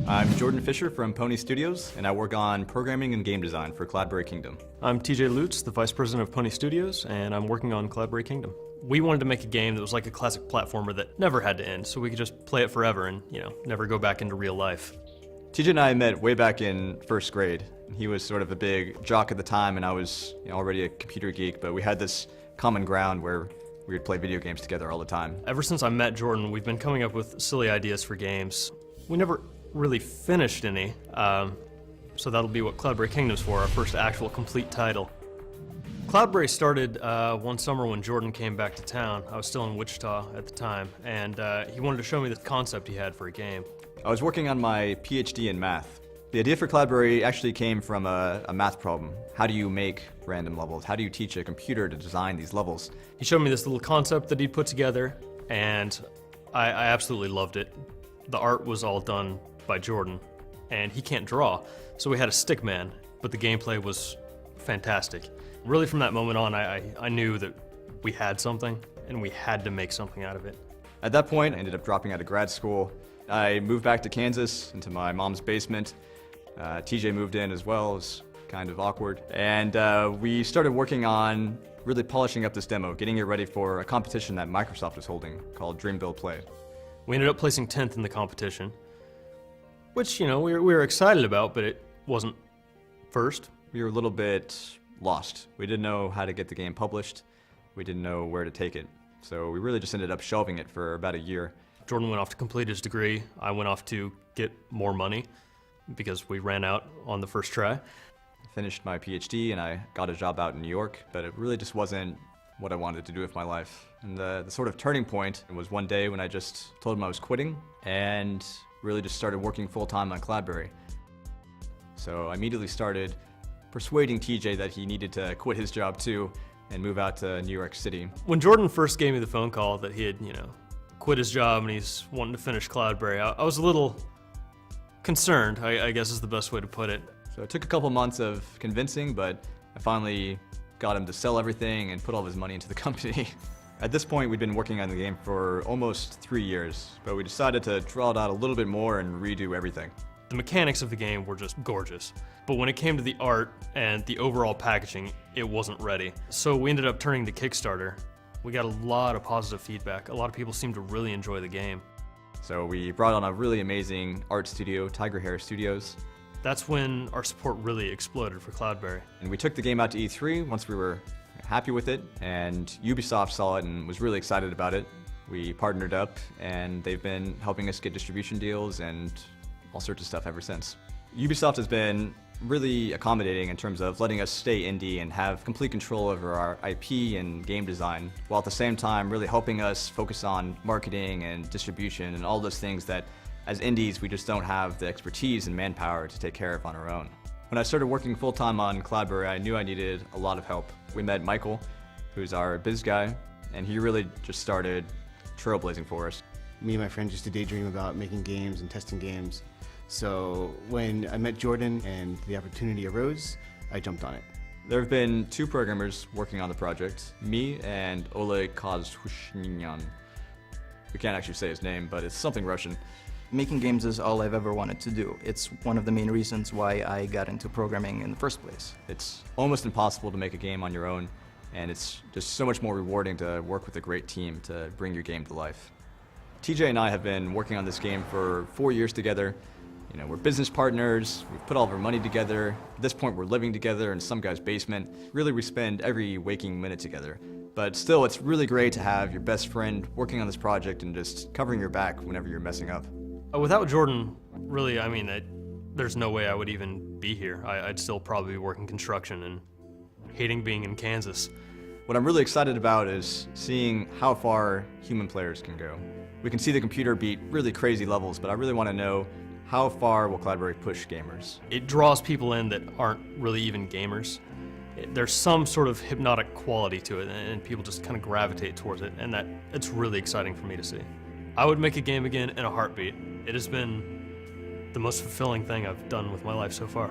I'm Jordan Fisher from Pwnee Studios, and I work on programming and game design for Cloudberry Kingdom. I'm TJ Lutz, the Vice President of Pwnee Studios, and I'm working on Cloudberry Kingdom. We wanted to make a game that was like a classic platformer that never had to end, so we could just play it forever and, never go back into real life. TJ and I met way back in first grade. He was sort of a big jock at the time, and I was already a computer geek, but we had this common ground where we would play video games together all the time. Ever since I met Jordan, we've been coming up with silly ideas for games. We never really finished any, so that'll be what Cloudberry Kingdom's for, our first actual complete title. Cloudberry started one summer when Jordan came back to town. I was still in Wichita at the time, and he wanted to show me the concept he had for a game. I was working on my PhD in math. The idea for Cloudberry actually came from a math problem. How do you make random levels? How do you teach a computer to design these levels? He showed me this little concept that he'd put together, and I absolutely loved it. The art was all done by Jordan, and he can't draw, so we had a stick man, but the gameplay was fantastic. Really from that moment on, I knew that we had something, and we had to make something out of it. At that point, I ended up dropping out of grad school. I moved back to Kansas, into my mom's basement. TJ moved in as well. It was kind of awkward. And we started working on really polishing up this demo, getting it ready for a competition that Microsoft was holding called Dream Build Play. We ended up placing 10th in the competition, which, we were excited about, but it wasn't first. We were a little bit lost. We didn't know how to get the game published. We didn't know where to take it. So we really just ended up shelving it for about a year. Jordan went off to complete his degree. I went off to get more money because we ran out on the first try. I finished my PhD and I got a job out in New York, but it really just wasn't what I wanted to do with my life. And the sort of turning point was one day when I just told him I was quitting and really just started working full-time on Cloudberry. So I immediately started persuading TJ that he needed to quit his job too and move out to New York City. When Jordan first gave me the phone call that he had, quit his job and he's wanting to finish Cloudberry, I was a little concerned, I guess is the best way to put it. So it took a couple months of convincing, but I finally got him to sell everything and put all of his money into the company. At this point, we'd been working on the game for almost 3 years, but we decided to draw it out a little bit more and redo everything. The mechanics of the game were just gorgeous, but when it came to the art and the overall packaging, it wasn't ready. So we ended up turning to Kickstarter. We got a lot of positive feedback. A lot of people seemed to really enjoy the game. So we brought on a really amazing art studio, Tiger Hair Studios. That's when our support really exploded for Cloudberry. And we took the game out to E3 once we were happy with it, and Ubisoft saw it and was really excited about it. We partnered up, and they've been helping us get distribution deals and all sorts of stuff ever since. Ubisoft has been really accommodating in terms of letting us stay indie and have complete control over our IP and game design, while at the same time really helping us focus on marketing and distribution and all those things that as indies we just don't have the expertise and manpower to take care of on our own. When I started working full-time on Cloudberry, I knew I needed a lot of help. We met Michael, who's our biz guy, and he really just started trailblazing for us. Me and my friends used to daydream about making games and testing games. So when I met Jordan and the opportunity arose, I jumped on it. There have been 2 programmers working on the project, me and Oleg Kozhushnyan. We can't actually say his name, but it's something Russian. Making games is all I've ever wanted to do. It's one of the main reasons why I got into programming in the first place. It's almost impossible to make a game on your own, and it's just so much more rewarding to work with a great team to bring your game to life. TJ and I have been working on this game for 4 years together. We're business partners, we've put all of our money together. At this point, we're living together in some guy's basement. Really, we spend every waking minute together. But still, it's really great to have your best friend working on this project and just covering your back whenever you're messing up. Without Jordan, really, there's no way I would even be here. I'd still probably be working construction and hating being in Kansas. What I'm really excited about is seeing how far human players can go. We can see the computer beat really crazy levels, but I really want to know how far will Cloudberry push gamers? It draws people in that aren't really even gamers. There's some sort of hypnotic quality to it, and people just kind of gravitate towards it, and it's really exciting for me to see. I would make a game again in a heartbeat. It has been the most fulfilling thing I've done with my life so far.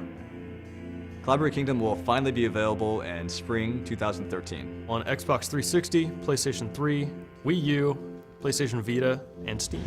Cloudberry Kingdom will finally be available in spring 2013. On Xbox 360, PlayStation 3, Wii U, PlayStation Vita, and Steam.